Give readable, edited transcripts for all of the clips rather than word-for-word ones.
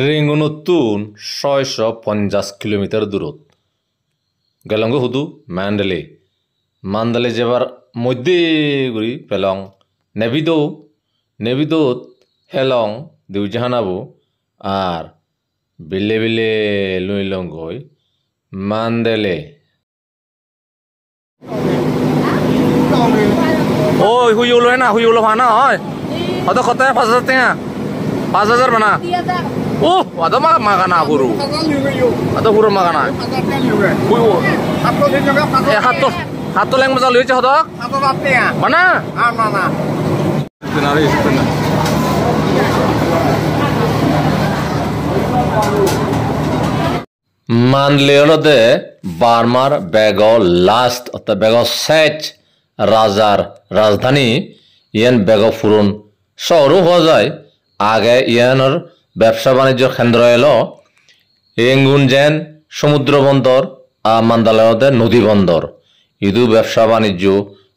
রেঙ্গুনতুন ৬৫০ kilometre দূরত গেলঙ্গ হুদু মান্দালে যাবার মধ্যে গুড়ি পেলং নেবিদোত হেলং দিউজাহানাবো আর বিলে বিলে লইলং গই মান্দেলে Ôi, hui yêu luôn à, hui yêu luôn hả nó ơi. Ở đó có tới 5,000 tengah. 5,000 mana? Ada makan guru. Ada guru makan. Hui. Hatul yang masuk lucu ada? Mana? Mana? Benar. মানলেলদে বার্মার বেগো last অর্থাৎ বেগো সেচ রাজার রাজধানী ইয়ান বেগো ফুরন শহরও হওয়া যায় আগে ইয়ানোর ব্যবসা বাণিজ্য কেন্দ্র এলো রেঙ্গুন জেন সমুদ্র বন্দর আর মান্দালয়তে নদী বন্দর ইদু ব্যবসা বাণিজ্য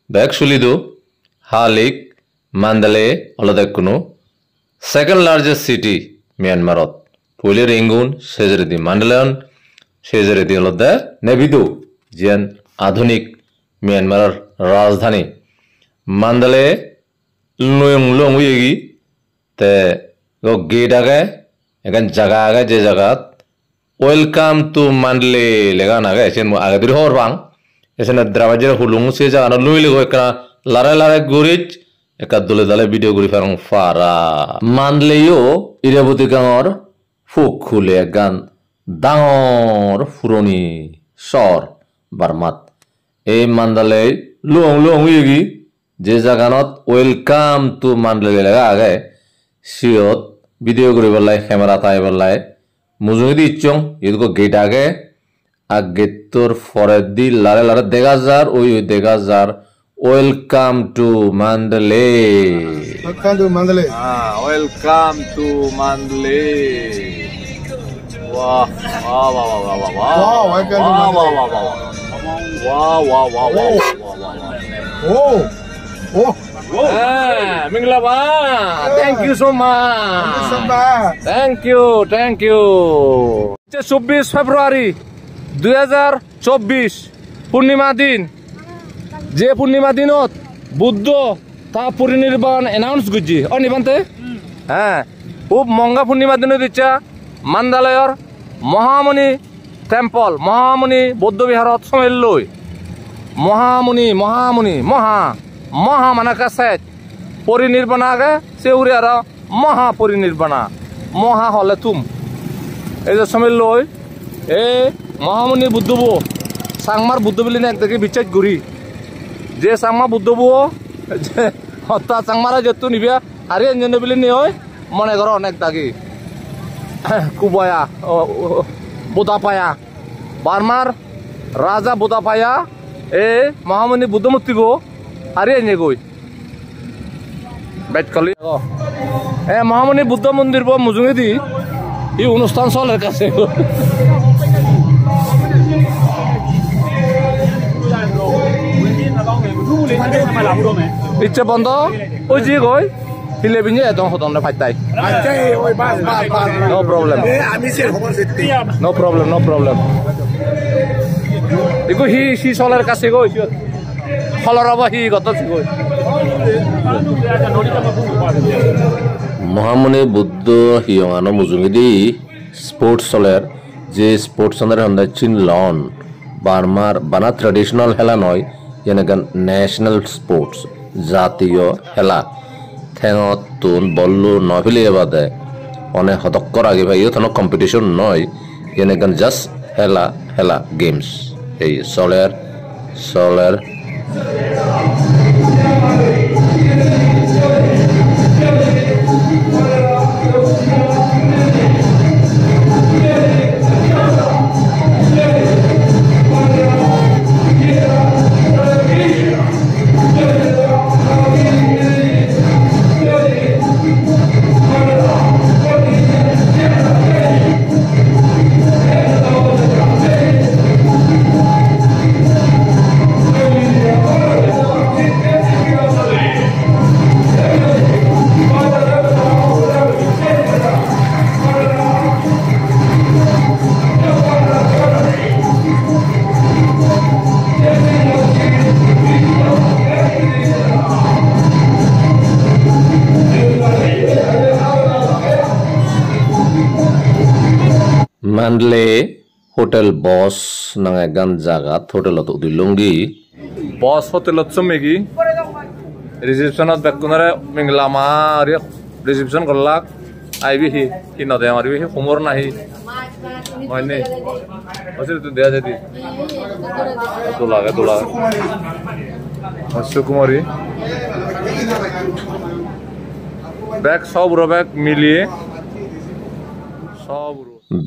বেগ সুলিদু হালিক মান্দালে অলদে কোনো সেকেন্ড লার্জেস্ট সিটি মিয়ানমারত পहिले রেঙ্গুন সেজরেদি মান্দালয়ন সেজরেদি অলদে নেবিদু যেন আধুনিক মিয়ানমারের রাজধানী মান্দালে লং উইগি তে গেট আগে এখান জায়গা আগে যে জায়গাত ওয়েলকাম টু মান্ডলে লেখা নাগে এসেন আগে দিন হর বাং এসেন দ্রাবাজের হুলুং সে জায়গা লুই লেগো একটা লারে গরিচ একা দলে দলে ভিডিও করি ফারং ফারা মানলেও ইরাবতী গাঁৱৰ ফুক খুলে গান ডাঙৰ ফুরনি শহর বার্মাত এই মান্দালে লং উইগি যে জাগানত ওয়েলকাম টু মান্ডলে লেখা আগে সিয়ত ভিডিও করি পেলাই ক্যামেরা তাই পেলাই মুজুঙি দি ইচ্ছং এদিকে গেট আগে আর গেটর ফরে দি লারে দেখা যার ওই দেখা যার ওয়েলকাম টু মান্ডলে ওয়েলকাম টু মান্ডলে वाह वाह वाह वाह वाह वाह वाह वाह वाह वाह वाह Minglaba, thank you so much. Thank you. 24 ফেব্রুয়ারি 2024 পূর্ণিমা দিন যে পূর্ণিমা দিনত বুদ্ধ তা পরিনির্বাণ অ্যানাউন্স করছি অনিবান্তে হ্যাঁ খুব মঙ্গা পূর্ণিমা দিনত ইচ্ছা মান্দালয়র মহামণি টেম্পল মহামণি বৌদ্ধ বিহারত সময় লই মহামণি মহা মানাকা সেট পরিনির্বাণ আগে সে উড়ে আর মহা পরিনির্বাণা মহা হলে তুম এই যে সময় লই এ মহামণি বুদ্ধবু সাংমার বুদ্ধ বিলি না একদিকে বিচার ঘুরি যে সাংমা বুদ্ধবু হত্যা সাংমারা যেতু নিবিয়া হারি এঞ্জন বিলি নি হয় মনে করো অনেক দাগি কুবয়া বোদাপায়া বার্মার রাজা বোদাপায়া এ মহামণি বুদ্ধমূর্তি গো হারি এনে গই বেটকলি এ মহামণি বুদ্ধ মন্দির বো মুজুঙি দি এই অনুষ্ঠান চলের কাছে ইচ্ছে বন্ধ ওই যে গই হিলে বিনে এদম হতনে ফাইতাই নো প্রবলেম দেখো হি চলের কাছে গই ফলরাবা হি গত গই মহামণি বুদ্ধ হিয়ঙানো মুজুঙিদি স্পোর্টস চলের যে স্পোর্টস চিন লন বার্মার বানা ট্রেডিশনাল খেলা নয় যেনেকেন ন্যাশনাল স্পোর্টস জাতীয় খেলা ঠেঙত তুন বল্লু নভিলে বাদে অনেক হতক্কর আগে ভাই ইয়ে কম্পিটিশন নয় যেনেকেন জাস্ট খেলা গেমস এই চলের মানলে হোটেল বস নাঙে গান জাগাত হোটেলত উদিলঙ্গি বস হোটেলত চমেগি রিসেপশনত বেকুনারে মিংলামা রিসেপশন করলাক আইবি হি নদে মারিবি হি কুমর নাহি মানে হসিল তুই দেয়া যেতি তোলাগে মৎস্য কুমারী ব্যাগ সব ব্যাগ মিলিয়ে সব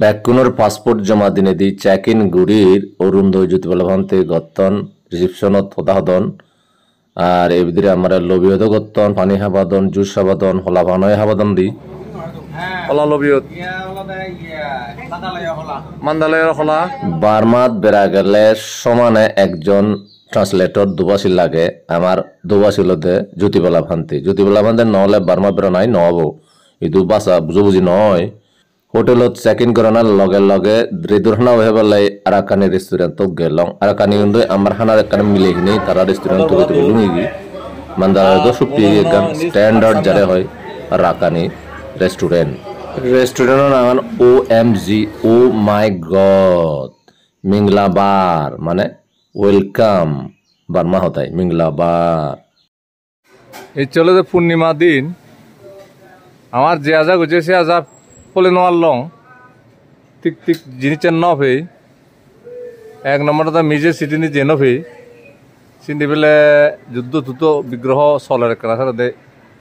ব্যাকুনোর পাসপোর্ট জমা দিনে দি চেক ইন গুড়ির অরুণোদয় জ্যোতিবালাভান্তে গত্তন রিসেপশনত হতাহদন আর এই ভিতরে আমার লবিয়ত গত্তন পানি হাবাদন জুস হাবাদন হলা ভানয় হাবাদন দি হলা লবিয়ত মান্দালয়ের হলা বার্মাত বেড়া গেলে সমানে একজন ট্রান্সলেটর দুবাসী লাগে আমার দুবাসীলতে জ্যোতিবালাভান্তে নহলে বার্মা বেড়া নাই নহব এই দুবাসা বুঝি নয় হোটেলত চেক ইন করানোর লগে লগে দুর্ঘটনা হয়ে পেলাই আরাকানি রেস্টুরেন্ট গেলাম আরাকানি কিন্তু আমার হানার একখানে মিলে কিনে তারা রেস্টুরেন্ট তুলে লুঙ্গি মান্দালয় সুপ্তি একদম স্ট্যান্ডার্ড যারে হয় আরাকানি রেস্টুরেন্টের নাম OMG ও মাই গড মিংলাবার মানে ওয়েলকাম বার্মা হতাই মিংলাবার এই চলে যে পূর্ণিমা দিন আমার যে আজা গুছে সে আজা ফলে নোয়ার লং ঠিক জিনিসের নফে এক নম্বরটা মিজে সিটিনি যে নফে সিন্দি পেলে যুদ্ধ ধুত বিগ্রহ চলের কেনা সাথে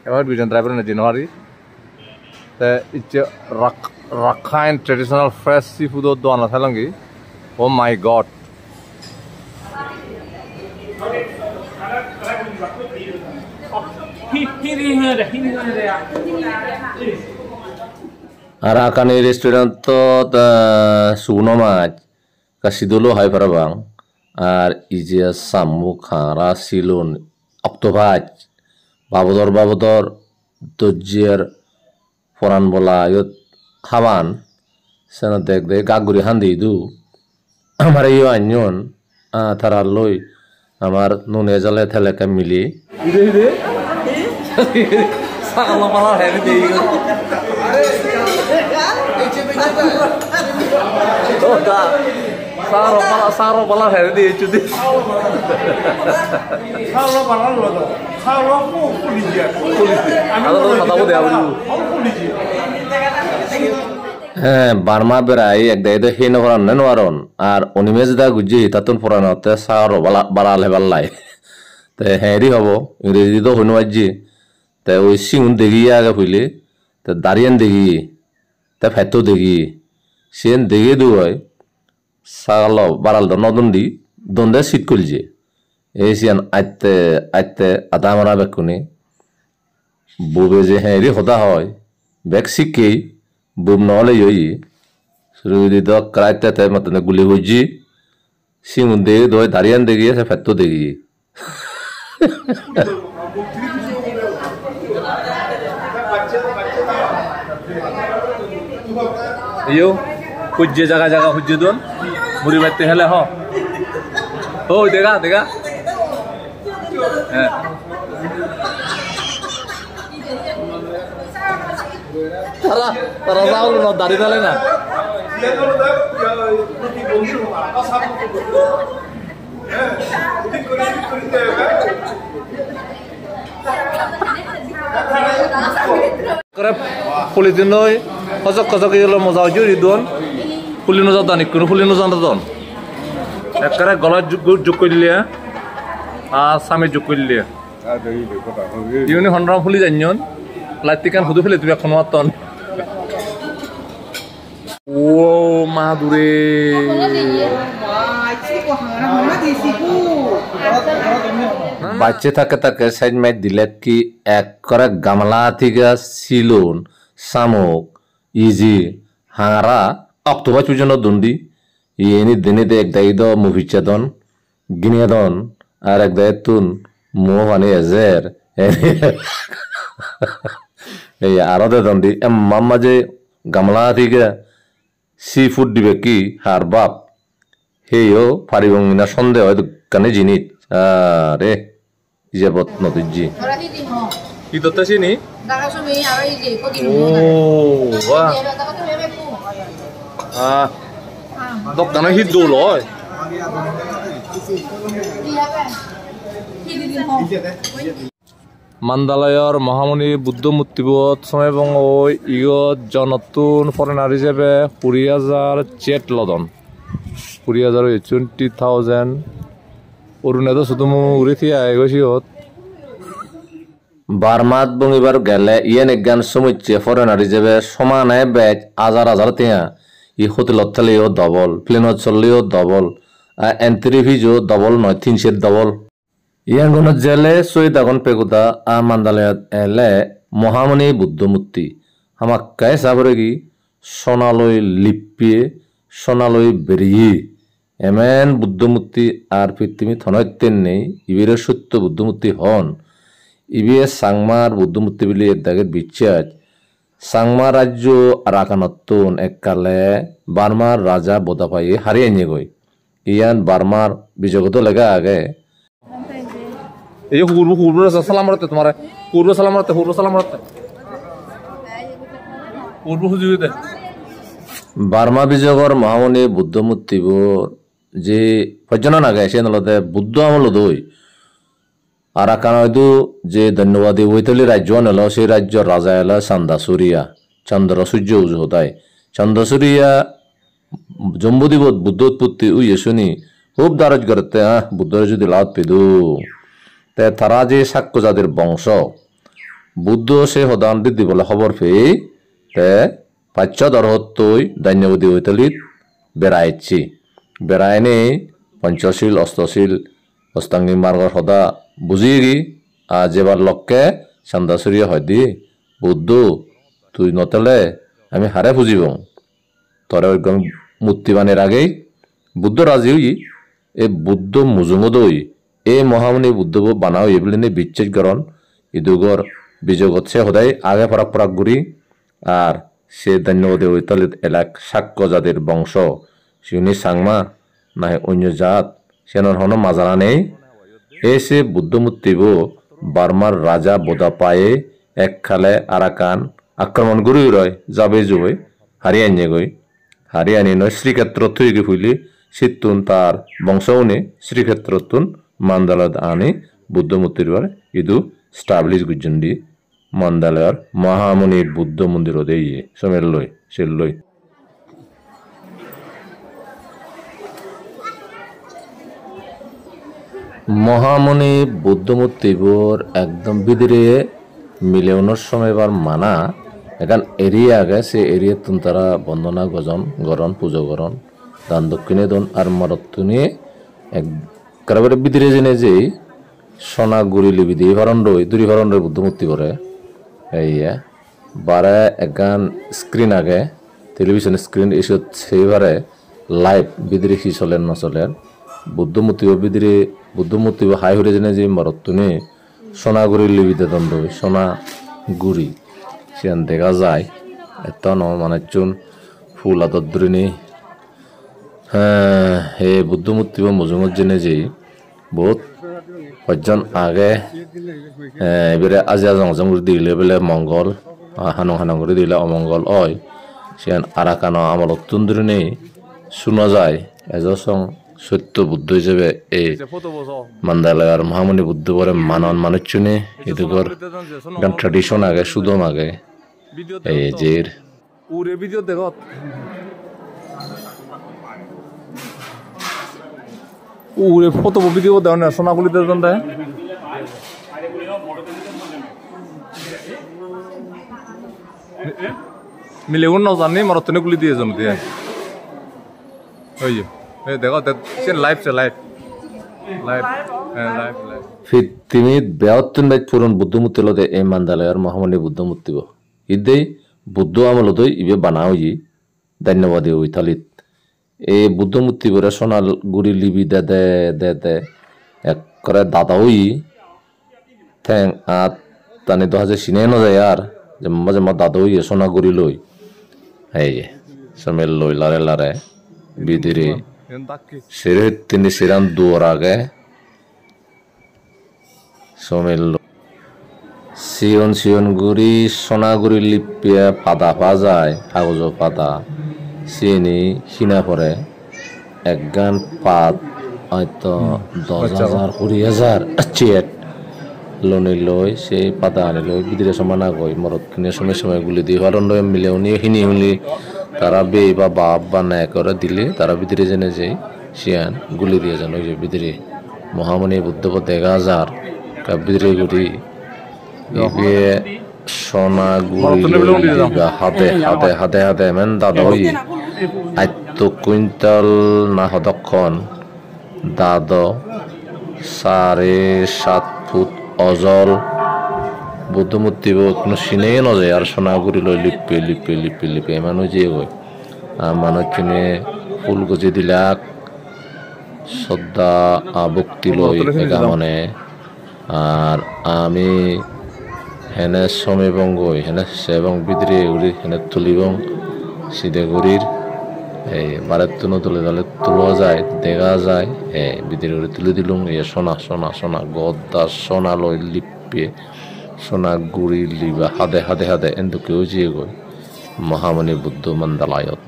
এবার দুজন ড্রাইভার নে জিনহারি ইচ্ছে রাখাইন ট্রেডিশনাল ফ্রেশ সি ফুডর দোয়ানা থাকি ও মাই গড আরাকানি রেস্টুরেন্ট তো শুকনো মাছ কাশিদুলো হয় পারবাং আর ইজে সামু খারা সিলুন অক্টোভাজ বাবদর দজ্জের ফরান বলা হাবান সেন দেখ গাগুরি হান্দি দু আমার ইয়ে আঞ্জন তারা লই আমার নুনে জলে থেলেকে মিলি Saro pala hari di cuti. Saro pala lo to. Saro ko polisi. Ada to kata bude abu. হ্যাঁ বার্মা বেড়াই একদাই তো হেন ফরান নেন ওয়ারন আর অনিমেজ দা গুজি তাতুন ফরান হতে সার বাড়ালে বাল্লাই তে হ্যাঁরি হব ইংরেজি তো হইন বাজি তে ওই সিং দেখি আগে ফুইলে তে দাঁড়িয়ান দেখি তে ফেতো দেখি সেন দেখে দু হয় সাগাল বাড়াল নদন দি দন্দে শীত করছে এই সিয়ান আইতে আদা মারা বেকুনি বুবে যে হ্যাঁরি হতা হয় বেক শিখেই বুব নহলে ইয়ে শুরু তো ক্রাইতে মতনে গুলি বুঝি সিং দেখি দই দাঁড়িয়ান দেখি সে ফেতো দেখি iyo hujje jaga hujje don muri batte hele ho dega tara saul no dari dale na করে পুলিদিন নয় কজক ইলো মজা জুরি দন পুলিনো জাদানি কোনো পুলিনো জানা দন একবারে গলা যোগ করে দিলে আর সামে যোগ করে দিলে ইউনি হন্ড্রাম ফুলি জানিয়ন লাইতিকান হুদু ফেলে তুমি এখন মাতন ও মাদুরে বাচ্চা থাকে সাইড মাইট দিলে কি এক করে গামলা থেকে সিলুন শামুক ইজি হাঙারা অক্টোবর পর্যন্ত দন্ডি ইনি দিনে একদাই দ মুভিচ্ছাদন গিনিয়াদন আর একদাই তুন মুহ পানি এজের এই আরো দে দন্ডি মাম্মা যে গামলা থেকে সি ফুড দিবে কি হার বাপ হেও পারিবং না সন্দেহ হয় কানে জিনিস আরে ইজাবত নদুজি কি দত্তা চিনি ও বাহ দোকানে হিদু লয় মান্দালয়ৰ মহামণি বুদ্ধ মূৰ্তিবোধ সময় ইগত নতুন ফরেনার হিসেবে 20,000 চেট লদন 20,000 অরুণাদ শুধু উড়ে থিয়া এগোসিত বার্মাত বঙ্গিবার গেলে ইয়েন একগান সমুচ্ছে ফরেনার হিসেবে সমানে ব্যাচ হাজার তিয়া ই হোটেলত থাকলেও ডবল প্লেনত চললেও ডবল এন্ট্রি ফিজও ডবল নয় 300 ডবল ইয়ান গণত জেলে সৈয়দ আগন পেগুদা মান্দালয়াত এলে মহামণি বুদ্ধ মূর্তি আমাক কায় সাবরে কি সোনালয় লিপিয়ে সোনালয় বেরিয়ে এমেন বুদ্ধ মূর্তি আর পৃথিবী থনত্যেন নেই ইবিরে সত্য বুদ্ধ মূর্তি হন ইবিএ সাংমার বুদ্ধ মূর্তি বলে এক দাগের বিশ্বাস সাংমা রাজ্য রাকানত্তুন এককালে বার্মার রাজা বোদাপাই হারিয়ে নিয়ে গই ইয়ান বার্মার বিজগত লেগা আগে এই পূর্ব সালাম রাতে তোমার পূর্ব সালাম রাতে পূর্ব হুজুরিতে বার্মা বিজয়গর মহামণি বুদ্ধ মূৰ্তিবোৰ যে পৰ্যটন আগে সে নলতে বুদ্ধ আমল দই আর কানয়দু যে ধন্যবাদী ওইতলি রাজ্য নল সেই রাজ্যর রাজা এলা চান্দাসুরিয়া চন্দ্র সূর্য উজোতায় চন্দ্রসুরিয়া জম্বুদ্বীপত বুদ্ধ উৎপত্তি উইয়ে শুনি খুব দারজ করতে বুদ্ধরে যদি লাভ পেদু তে তারা যে সাক্ষ্য যাদের বংশ বুদ্ধ সে হদান দিদি বলে খবর পেয়ে তে পাচ্য দরহত্তই দান্যবদী ওইতলিত বেড়াইছি বেড়ায়নি পঞ্চশীল অষ্টশীল অষ্টাঙ্গিক মার্গর সদা বুঝিয়ে গি যেবার লক্ষ্যে চান্দাসুরিয়া হয় দি বুদ্ধ তুই নতেলে আমি হারে বুঝিব তরে মূর্তি বানের আগেই বুদ্ধ রাজি হই এ বুদ্ধ মুজুমদই এ মহামণি বুদ্ধ বানাও এগুলি বিচ্ছেদ করণ ইদুগর বিজগত সে সদায় আগে পরাগ ঘুরি আর সে ধন্যবাদী ঐতলিত এলাক সাক্ষ্য জাতির বংশ সিউনি সাংমা নাই অন্য জাত সেনর হন মাজানা নেই এসে বুদ্ধ মূর্তিব বার্মার রাজা বোদা পায়ে একখালে আরাকান আক্রমণ গুরুই রয় যাবে জুই হারিয়ানিয়ে গই হারিয়ানি নয় শ্রীক্ষেত্র থুইগে ফুইলি সিতুন তার বংশউনি শ্রীক্ষেত্রতুন মান্দালয়ত আনি বুদ্ধ মূর্তির ইদু স্টাবলিশ গুজন্ডি মান্দালয়র মহামণি বুদ্ধ মন্দির দিয়ে সমের লই সেল লই মহামণি বুদ্ধ মূৰ্তিবোৰ একদম বিদিরে মিলেওনের সময় বার মানা এখান এরিয়া আগে সে এরিয়া তুন তারা বন্দনা গজন গরণ পুজো গরণ দান দক্ষিণে দন আর মরত্তুনি এক কারবারে বিদিরে জেনে যে সোনা গুড়ি লিবি দিয়ে হরণ রই দুরি হরণ রই বুদ্ধ মূর্তি করে এই বারে একগান স্ক্রিন আগে টেলিভিশন স্ক্রিন এসে সেইবারে লাইভ বিদিরে কি চলেন নচলেন বুদ্ধ মূর্তি বিদিরে বুদ্ধ মূর্তি হাই হরে জেনে যে মরত্তুনি সোনা গুড়ি লিবিতে দণ্ড সোনা গুড়ি সেখান দেখা যায় এত ন মানে চুন ফুল আদর ধরিনি হ্যাঁ হে বুদ্ধ মূর্তি মজুমত জেনে যে বহুত পর্যন্ত আগে এবারে আজি আজং করে দিলে বলে মঙ্গল হানং করে দিলে অমঙ্গল হয় সেখান আরাকান আমলত তুন ধরিনি শোনা যায় এজসং সত্য বুদ্ধ হিসেবে এই মান্দালয়ার মহামণি বুদ্ধ বলে মানন মানুষনে এদিকর ট্রেডিশন আগে সুদম আগে এই যে উরে ভিডিও দেখো উরে ফটো ভিডিও দাও না সোনাগুলি দেন দেয় মিলে উন জানি মরতনে গুলি দিয়ে জন দিয়ে ওই দেখো সে লাইভ সে লাইভ ফিতিমিত বেয়াত্তন বাইত পুরন বুদ্ধ মূর্তি লদে এই মান্দালয়ার মহামণি বুদ্ধ মূর্তি ইদেই বুদ্ধ আমলদই ইবে বানাও ই ধন্যবাদী ওইথালিত এই বুদ্ধ মূর্তি বরে সোনাল গুড়ি লিবি দে দে দে দে এক করে দাদাও ই ঠ্যাং আত তানি তো হাজে সিনে ন যায় আর যে মাঝে মা দাদাও ই সোনা গুড়ি লই এই সমেল লই লারে লারে বিদিরে সেরে তিনি সিরান দুয়ার আগে সমেল সিয়ন গুড়ি সোনা গুড়ি লিপিয়া পাতা পা যায় কাগজ পাতা চিনি কিনা পরে এক গান পাত হয়তো 10,000 20,000 চেট লোনে লই সেই পাতা আনি লই বিদিরে সমানা গই মরদ কিনে সময় গুলি দিয়ে হরন্ড মিলে উনি হিনি হুলি তারা বে বা বাপ বা ন্যায় করে দিলে তারা বিদিরে জেনে যাই শিয়ান গুলি দিয়ে যান ওই যে বিদিরে মহামণি বুদ্ধপদ 1,000 বিদিরে গুড়ি ইবে সোনা গুড়ি হাতে হাতে হাতে হাতে মেন দাদা হই আত্ম কুইন্টাল না হদক্ষণ দাদ 7.5 ফুট অজল বুদ্ধমূর্তি কোনো চিনেই নযায় আর সোনাগুড়ি লৈ লিপে লিপে লিপে লিপে মানুহ যে গৈ মানুহ কিনে ফুল গজি দিলাক শ্রদ্ধা ভক্তি লৈ মানে আর আমি হেনে সমীবং গই হেনে সেবং বিদ্রে উড়ি হেনে তুলিবং সিদে গুড়ির এই বারের তুনো তুলে দলে তোলা যায় দেখা যায় বিদ্রে উড়ি তুলে দিলুম এ সোনা সোনা সোনা গদ্দা সোনা লই লিপে সোনা গুড়ি লিবা হাদে হাদে হাদে এন্দু কেউ যে গই মহামণি বুদ্ধ মন্দালায়ত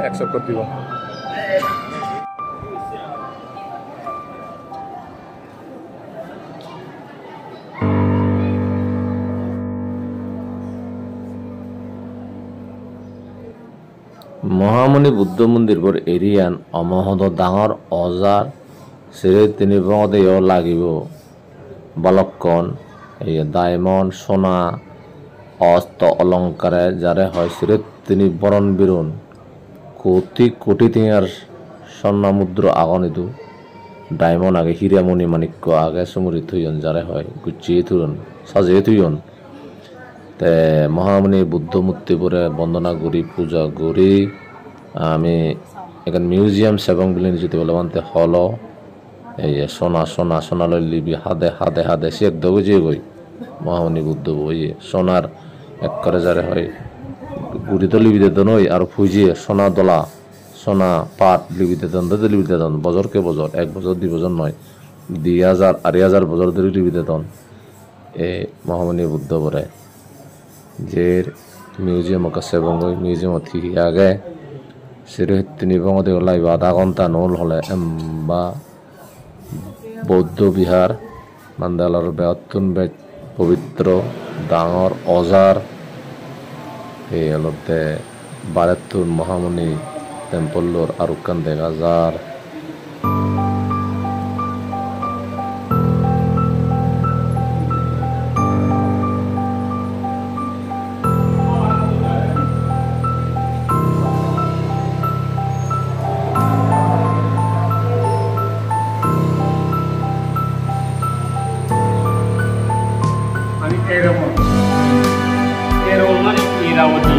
একশো দিব মহামণি বুদ্ধ মন্দির বৰ এৰিয়ান অমহদ ডাঙৰ অজাৰ চিৰে তিনি বঙতেও লাগিব বালককণ এই ডায়মণ্ড সোনা অস্ত অলংকাৰে যাৰে হয় চিৰে তিনি বরণ বিরণ কোটি কোটি টিঙার স্বর্ণ মুদ্র আগনিদু ডায়মন্ড আগে হীরামণি মাণিক্য আগে চুমুরি থুইন যারে হয় গুছিয়ে থুইন সাজিয়ে থুইন তে মহামণি বুদ্ধ মূর্তি পরে বন্দনা করি পূজা করি আমি এখানে মিউজিয়াম সেবং বলে যেতে বলে মানতে হল এই সোনা সোনা সোনা লই লিবি হাদে হাদে হাদে সে এক দগে যে গই মহামণি বুদ্ধ বই সোনার এক করে যারে হয় গুড়ি তো লিবিতে দেন ওই আর ফুজিয়ে সোনা দলা সোনা পাট লিবিতে দেন লিবিতে দেন বজরকে বজর 1 বছর 2 বছর নয় 2,000 2,500 বছর ধরে লিবিতে দেন এ মহামণি বুদ্ধ বরে যে মিউজিয়াম কাছে বঙ্গই মিউজিয়াম থেকে আগে সেরে তিনি বঙ্গতে লাইব আধা ঘন্টা নল হলে বা বৌদ্ধ বিহার মান্দালার বেতুন পবিত্র ডাঙর অজার এই অলতে বারেতুন মহামণি টেম্পলর আরুকান দেখা যার Irawati.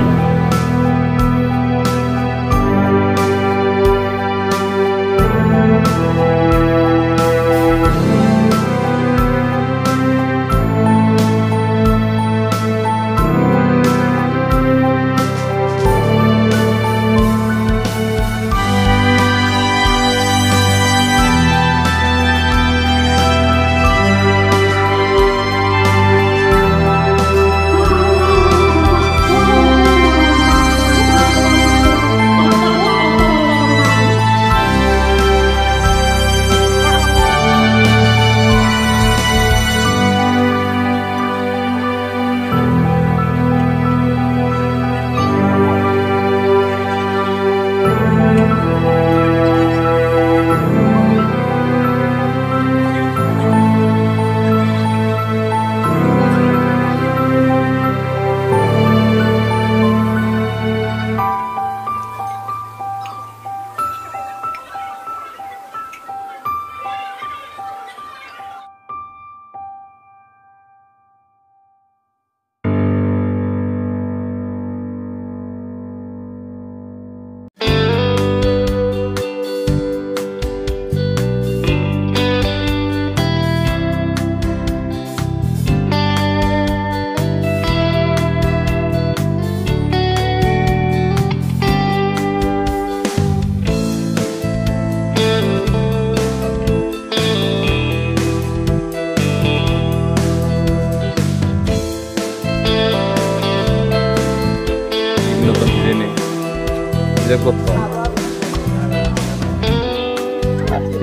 যে করতো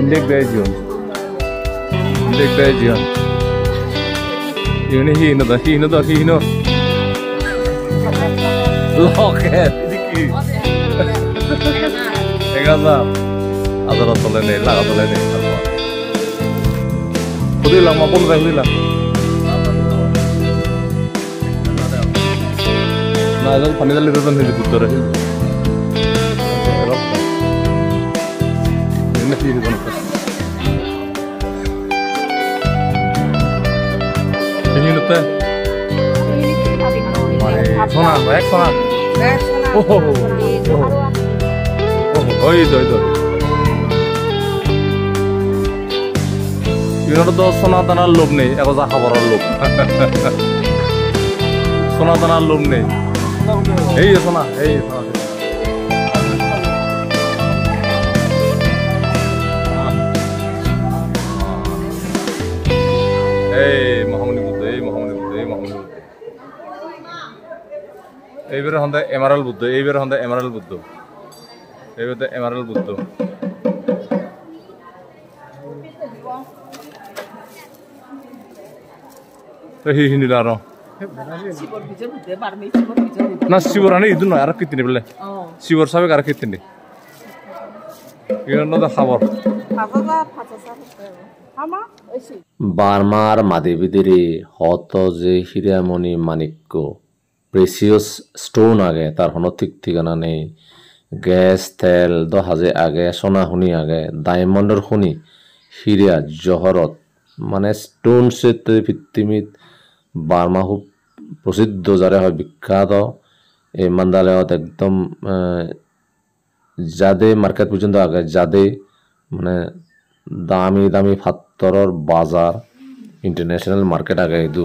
Indek day June. Ini hino. Loket diki. Egala. Adara tolene, laga tolene. Pudi lang mapun ra pudi lang. Na dal pani dal lidan ni putra. Ini hino kan. Ini nutte. Sona, baik sona. Oh, itu. Ini tuh sona tanah lob nih, aku tak khabar lob. Sona tanah lob nih. Hei sona. Muhammad Buddha. এইবারে হন্দা এমারাল বুদ্ধ হিনিলা আর না শিবর আনি ইদু নয় আর কিতিনি বলে শিবর সাবে আর কিতিনি ইনো দা খবর বার্মার মাদেবিদেরে হত যে হীরামণি মানিক্য প্রেসিয়াস স্টোন আগে তার হন ঠিক ঠিকানা নেই গ্যাস তেল দহাজে আগে সোনা খুনি আগে ডায়মন্ডর খুনি হীরা জহরত মানে স্টোন সেতে পৃথিবীত বার্মা খুব প্রসিদ্ধ যারে হয় বিখ্যাত এই মান্দালয়ত একদম যাদে মার্কেট পর্যন্ত আগে যাদে মানে দামি পাত্তরর বাজার ইন্টারন্যাশনাল মার্কেট আগে দু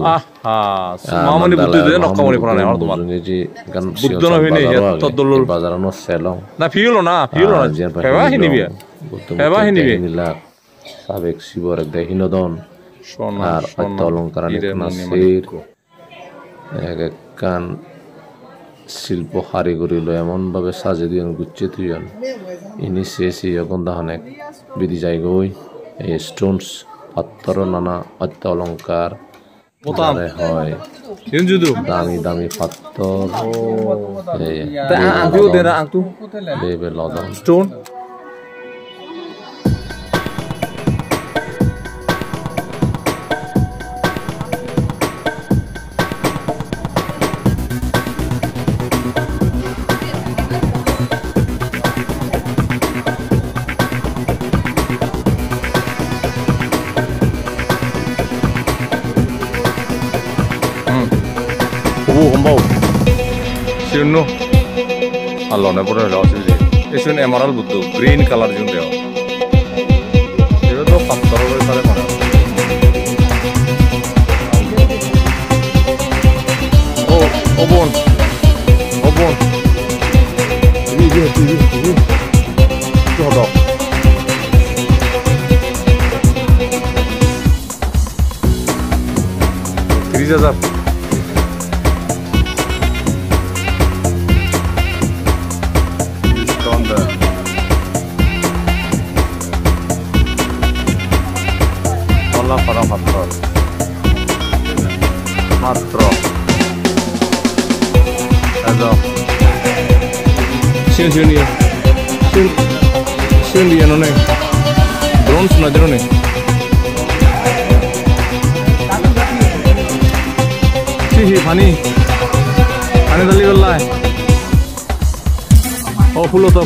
মামানি বুদ্ধি দে নকমনি পরানে আর তোমার বুদ্ধ না হইনি তদলল বাজারানো সেলং না ফিউলো না হেবা হিনিবি নিলা সাবেক শিবর এক দেহিনদন আর অত্য অলঙ্কারানিক নাসির এক কান শিল্প কারিগরি লো এমন ভাবে সাজে দিয়ন গুচ্ছে তুইন ইনি শেষি অগন্ধাহনেক বিধি যায় গই এই স্টোনস পাত্তর নানা অত্য অলঙ্কার হয় দামি পাত্তর stone Sino Allah ne pura lo sih itu emerald butuh green color jun deh itu tuh kantor lo sare mana obon ini tuh ada kriza para matro ada sini dia none drones na drone sih pani dali balla oh full to